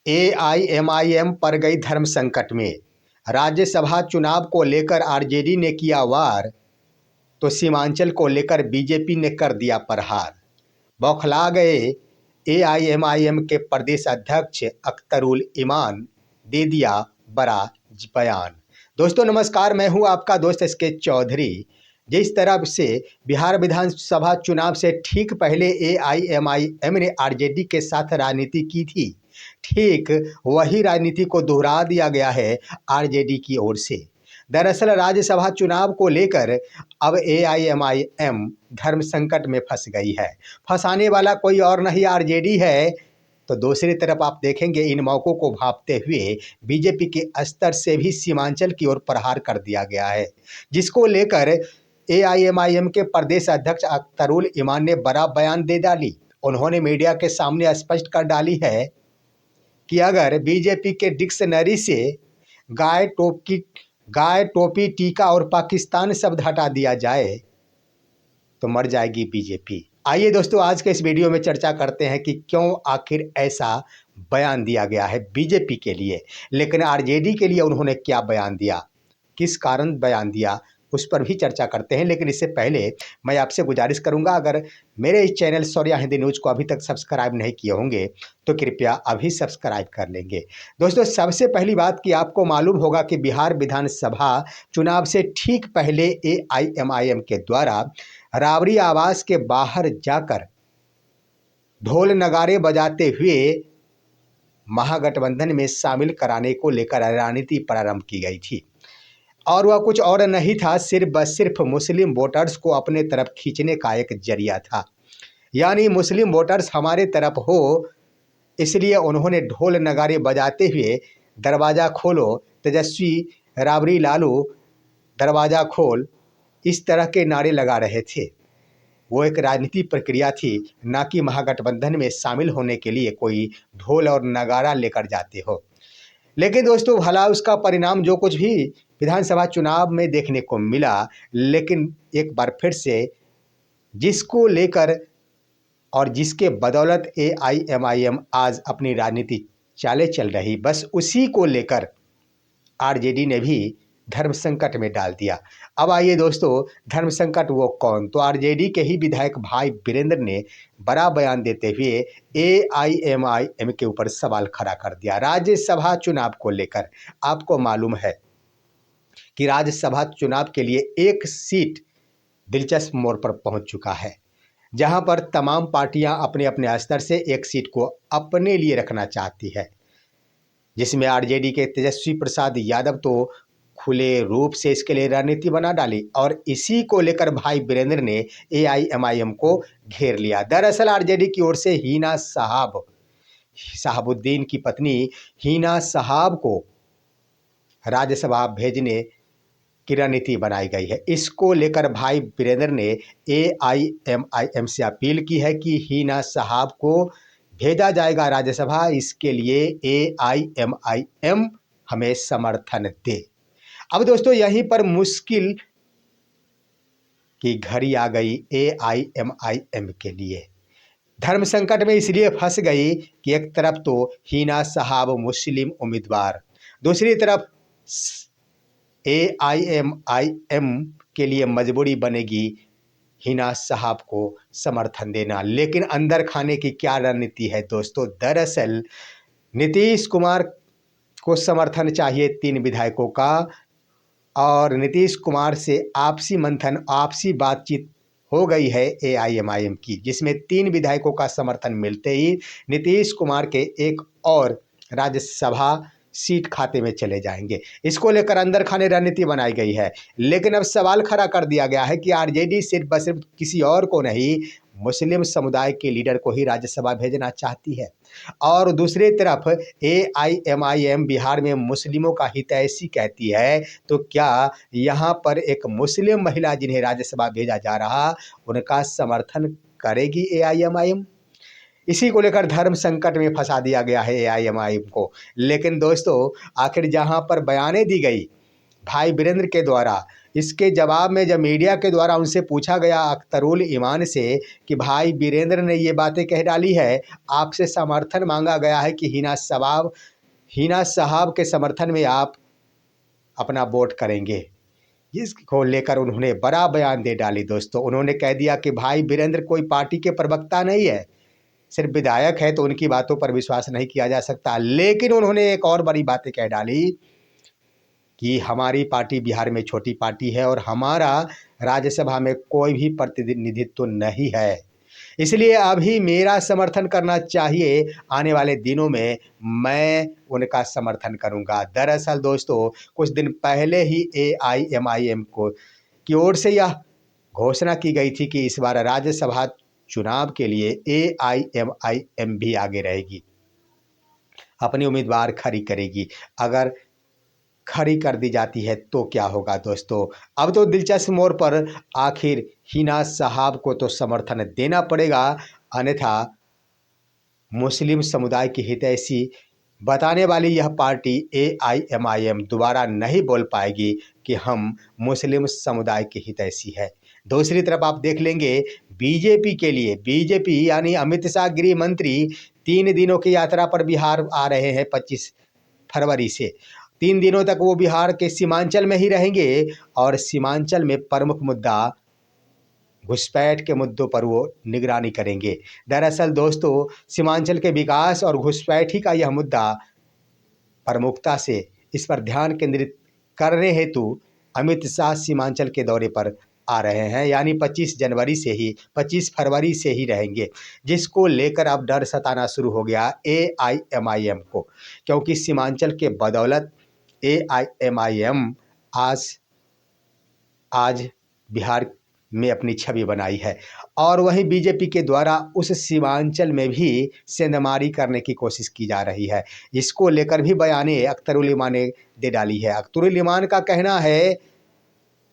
AIMIM पड़ गई धर्म संकट में। राज्यसभा चुनाव को लेकर आरजेडी ने किया वार, तो सीमांचल को लेकर बीजेपी ने कर दिया प्रहार। बौखला गए एआईएमआईएम के प्रदेश अध्यक्ष अख्तरुल ईमान, दे दिया बड़ा बयान। दोस्तों नमस्कार, मैं हूं आपका दोस्त एसके चौधरी। जिस तरह से बिहार विधानसभा चुनाव से ठीक पहले एआईएमआईएम ने आरजेडी के साथ राजनीति की थी, ठीक वही राजनीति को दोहरा दिया गया है आरजेडी की ओर से। दरअसल राज्यसभा चुनाव को लेकर अब एआईएमआईएम धर्म संकट में फंस गई है। फंसाने वाला कोई और नहीं आरजेडी है। तो दूसरी तरफ आप देखेंगे इन मौकों को भांपते हुए बीजेपी के स्तर से भी सीमांचल की ओर प्रहार कर दिया गया है, जिसको लेकर एआईएमआईएम के प्रदेश अध्यक्ष अख्तरुल ईमान ने बड़ा बयान दे डाली। उन्होंने मीडिया के सामने स्पष्ट कर डाली है कि अगर बीजेपी के डिक्शनरी से गाय टोपी टीका और पाकिस्तान शब्द हटा दिया जाए तो मर जाएगी बीजेपी। आइए दोस्तों, आज के इस वीडियो में चर्चा करते हैं कि क्यों आखिर ऐसा बयान दिया गया है बीजेपी के लिए, लेकिन आरजेडी के लिए उन्होंने क्या बयान दिया, किस कारण बयान दिया, उस पर भी चर्चा करते हैं। लेकिन इससे पहले मैं आपसे गुजारिश करूंगा, अगर मेरे इस चैनल शौर्या हिंदी न्यूज़ को अभी तक सब्सक्राइब नहीं किए होंगे तो कृपया अभी सब्सक्राइब कर लेंगे। दोस्तों सबसे पहली बात कि आपको मालूम होगा कि बिहार विधानसभा चुनाव से ठीक पहले एआईएमआईएम के द्वारा राबड़ी आवास के बाहर जाकर ढोल नगाड़े बजाते हुए महागठबंधन में शामिल कराने को लेकर रणनीति प्रारंभ की गई थी। और वह कुछ और नहीं था, सिर्फ मुस्लिम वोटर्स को अपने तरफ खींचने का एक जरिया था। यानी मुस्लिम वोटर्स हमारे तरफ हो, इसलिए उन्होंने ढोल नगाड़े बजाते हुए दरवाज़ा खोलो तेजस्वी, राबड़ी लालू दरवाज़ा खोल, इस तरह के नारे लगा रहे थे। वो एक राजनीतिक प्रक्रिया थी, ना कि महागठबंधन में शामिल होने के लिए कोई ढोल और नगाड़ा लेकर जाते हो। लेकिन दोस्तों भला उसका परिणाम जो कुछ भी विधानसभा चुनाव में देखने को मिला, लेकिन एक बार फिर से जिसको लेकर और जिसके बदौलत एआईएमआईएम आज अपनी राजनीति चाले चल रही, बस उसी को लेकर आरजेडी ने भी धर्म संकट में डाल दिया। अब आइए दोस्तों, धर्म संकट वो कौन? तो आरजेडी के ही विधायक भाई वीरेंद्र ने बड़ा बयान देते हुए एआईएमआईएम के ऊपर सवाल खड़ा कर दिया। राज्यसभा चुनाव को लेकर आपको मालूम है कि राज्यसभा चुनाव के लिए एक सीट दिलचस्प मोड़ पर पहुंच चुका है, जहां पर तमाम पार्टियां अपने अपने स्तर से एक सीट को अपने लिए रखना चाहती है, जिसमें आरजेडी के तेजस्वी प्रसाद यादव तो खुले रूप से इसके लिए रणनीति बना डाली और इसी को लेकर भाई वीरेंद्र ने एआईएमआईएम को घेर लिया। दरअसल आरजेडी की ओर से हिना शहाबुद्दीन की पत्नी हिना शहाब को राज्यसभा भेजने की रणनीति बनाई गई है। इसको लेकर भाई वीरेंद्र ने एआईएमआईएम से अपील की है कि हिना शहाब को भेजा जाएगा राज्यसभा, इसके लिए एआईएमआईएम हमें समर्थन दे। अब दोस्तों यहीं पर मुश्किल की घड़ी आ गई एआईएमआईएम के लिए। धर्म संकट में इसलिए फंस गई कि एक तरफ तो हिना शहाब मुस्लिम उम्मीदवार, दूसरी तरफ एआईएमआईएम के लिए मजबूरी बनेगी हिना शहाब को समर्थन देना। लेकिन अंदर खाने की क्या रणनीति है दोस्तों? दरअसल नीतीश कुमार को समर्थन चाहिए 3 विधायकों का, और नीतीश कुमार से आपसी मंथन, आपसी बातचीत हो गई है एआईएमआईएम की, जिसमें 3 विधायकों का समर्थन मिलते ही नीतीश कुमार के एक और राज्यसभा सीट खाते में चले जाएंगे। इसको लेकर अंदर खाने रणनीति बनाई गई है। लेकिन अब सवाल खड़ा कर दिया गया है कि आरजेडी सिर्फ किसी और को नहीं, मुस्लिम समुदाय के लीडर को ही राज्यसभा भेजना चाहती है। और दूसरी तरफ एआईएमआईएम बिहार में मुस्लिमों का हितैषी कहती है, तो क्या यहाँ पर एक मुस्लिम महिला जिन्हें राज्यसभा भेजा जा रहा, उनका समर्थन करेगी एआईएमआईएम? इसी को लेकर धर्म संकट में फंसा दिया गया है एआईएमआईएम को। लेकिन दोस्तों आखिर जहाँ पर बयानें दी गई भाई वीरेंद्र के द्वारा इसके जवाब में जब मीडिया के द्वारा उनसे पूछा गया अख्तरुल ईमान से कि भाई वीरेंद्र ने ये बातें कह डाली है, आपसे समर्थन मांगा गया है कि हिना साहब के समर्थन में आप अपना वोट करेंगे, जिसको लेकर उन्होंने बड़ा बयान दे डाली। दोस्तों, उन्होंने कह दिया कि भाई वीरेंद्र कोई पार्टी के प्रवक्ता नहीं है, सिर्फ विधायक है, तो उनकी बातों पर विश्वास नहीं किया जा सकता। लेकिन उन्होंने एक और बड़ी बातें कह डाली कि हमारी पार्टी बिहार में छोटी पार्टी है और हमारा राज्यसभा में कोई भी प्रतिनिधित्व नहीं है, इसलिए अभी मेरा समर्थन करना चाहिए, आने वाले दिनों में मैं उनका समर्थन करूंगा। दरअसल दोस्तों, कुछ दिन पहले ही AIMIM की ओर से यह घोषणा की गई थी कि इस बार राज्यसभा चुनाव के लिए AIMIM भी आगे रहेगी, अपनी उम्मीदवार खड़ी करेगी। अगर खड़ी कर दी जाती है तो क्या होगा दोस्तों? अब तो दिलचस्प मोड़ पर आखिर हिना साहब को तो समर्थन देना पड़ेगा, अन्यथा मुस्लिम समुदाय की हितैषी बताने वाली यह पार्टी AIMIM दोबारा नहीं बोल पाएगी कि हम मुस्लिम समुदाय की हितैषी है। दूसरी तरफ आप देख लेंगे बीजेपी के लिए, बीजेपी यानी अमित शाह गृह मंत्री 3 दिनों की यात्रा पर बिहार आ रहे हैं 25 फरवरी से। 3 दिनों तक वो बिहार के सीमांचल में ही रहेंगे और सीमांचल में प्रमुख मुद्दा घुसपैठ के मुद्दों पर वो निगरानी करेंगे। दरअसल दोस्तों, सीमांचल के विकास और घुसपैठी का यह मुद्दा प्रमुखता से इस पर ध्यान केंद्रित करने हेतु अमित शाह सीमांचल के दौरे पर आ रहे हैं, यानी 25 फरवरी से ही रहेंगे, जिसको लेकर अब डर सताना शुरू हो गया AIMIM को, क्योंकि सीमांचल के बदौलत AIMIM आज बिहार में अपनी छवि बनाई है और वहीं बीजेपी के द्वारा उस सीमांचल में भी सेंधमारी करने की कोशिश की जा रही है। इसको लेकर भी बयाने अख्तरुल ईमान ने दे डाली है। अख्तरुल ईमान का कहना है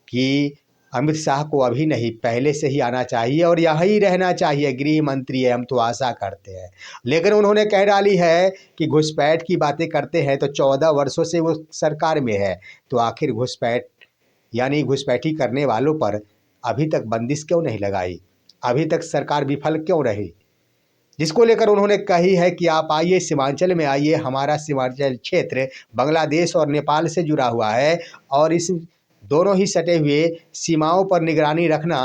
कि अमित शाह को अभी नहीं, पहले से ही आना चाहिए और यहीं रहना चाहिए, गृह मंत्री है, हम तो आशा करते हैं। लेकिन उन्होंने कह डाली है कि घुसपैठ की बातें करते हैं तो 14 वर्षों से वो सरकार में है, तो आखिर घुसपैठ यानी घुसपैठी करने वालों पर अभी तक बंदिश क्यों नहीं लगाई, अभी तक सरकार विफल क्यों रही, जिसको लेकर उन्होंने कही है कि आप आइए, सीमांचल में आइए। हमारा सीमांचल क्षेत्र बांग्लादेश और नेपाल से जुड़ा हुआ है और इस दोनों ही सटे हुए सीमाओं पर निगरानी रखना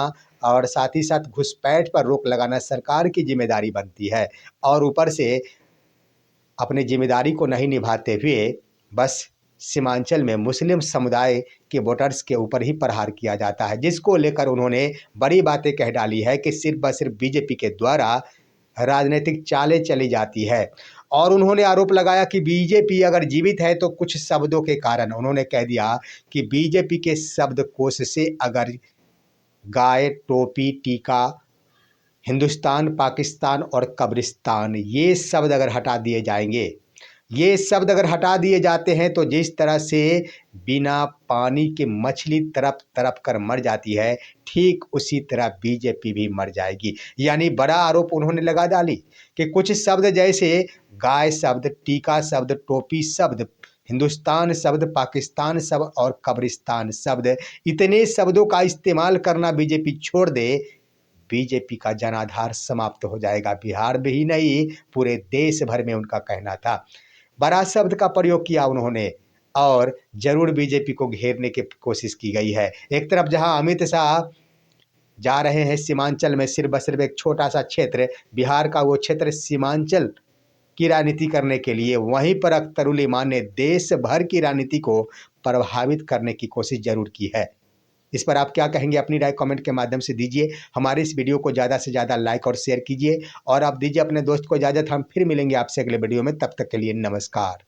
और साथ ही साथ घुसपैठ पर रोक लगाना सरकार की जिम्मेदारी बनती है। और ऊपर से अपनी जिम्मेदारी को नहीं निभाते हुए बस सीमांचल में मुस्लिम समुदाय के वोटर्स के ऊपर ही प्रहार किया जाता है, जिसको लेकर उन्होंने बड़ी बातें कह डाली है कि सिर्फ व सिर्फ बीजेपी के द्वारा राजनीतिक चालें चली जाती है। और उन्होंने आरोप लगाया कि बीजेपी अगर जीवित है तो कुछ शब्दों के कारण, उन्होंने कह दिया कि बीजेपी के शब्दकोश से अगर गाय, टोपी, टीका, हिंदुस्तान, पाकिस्तान और कब्रिस्तान ये शब्द अगर हटा दिए जाएंगे, ये शब्द अगर हटा दिए जाते हैं तो जिस तरह से बिना पानी के मछली तड़प तड़प कर मर जाती है, ठीक उसी तरह बीजेपी भी मर जाएगी। यानी बड़ा आरोप उन्होंने लगा डाली कि कुछ शब्द जैसे गाय शब्द, टीका शब्द, टोपी शब्द, हिंदुस्तान शब्द, पाकिस्तान शब्द और कब्रिस्तान शब्द, इतने शब्दों का इस्तेमाल करना बीजेपी छोड़ दे, बीजेपी का जनाधार समाप्त हो जाएगा। बिहार में ही नहीं, पूरे देश भर में उनका कहना था। बड़ा शब्द का प्रयोग किया उन्होंने और जरूर बीजेपी को घेरने की कोशिश की गई है। एक तरफ जहां अमित शाह जा रहे हैं सीमांचल में, सिर्फ बस सिर्फ एक छोटा सा क्षेत्र बिहार का, वो क्षेत्र सीमांचल की राजनीति करने के लिए, वहीं पर अख्तरुल ईमान ने देश भर की राजनीति को प्रभावित करने की कोशिश जरूर की है। इस पर आप क्या कहेंगे? अपनी राय कमेंट के माध्यम से दीजिए। हमारे इस वीडियो को ज़्यादा से ज़्यादा लाइक और शेयर कीजिए और आप दीजिए अपने दोस्त को इजाज़त। हम फिर मिलेंगे आपसे अगले वीडियो में, तब तक के लिए नमस्कार।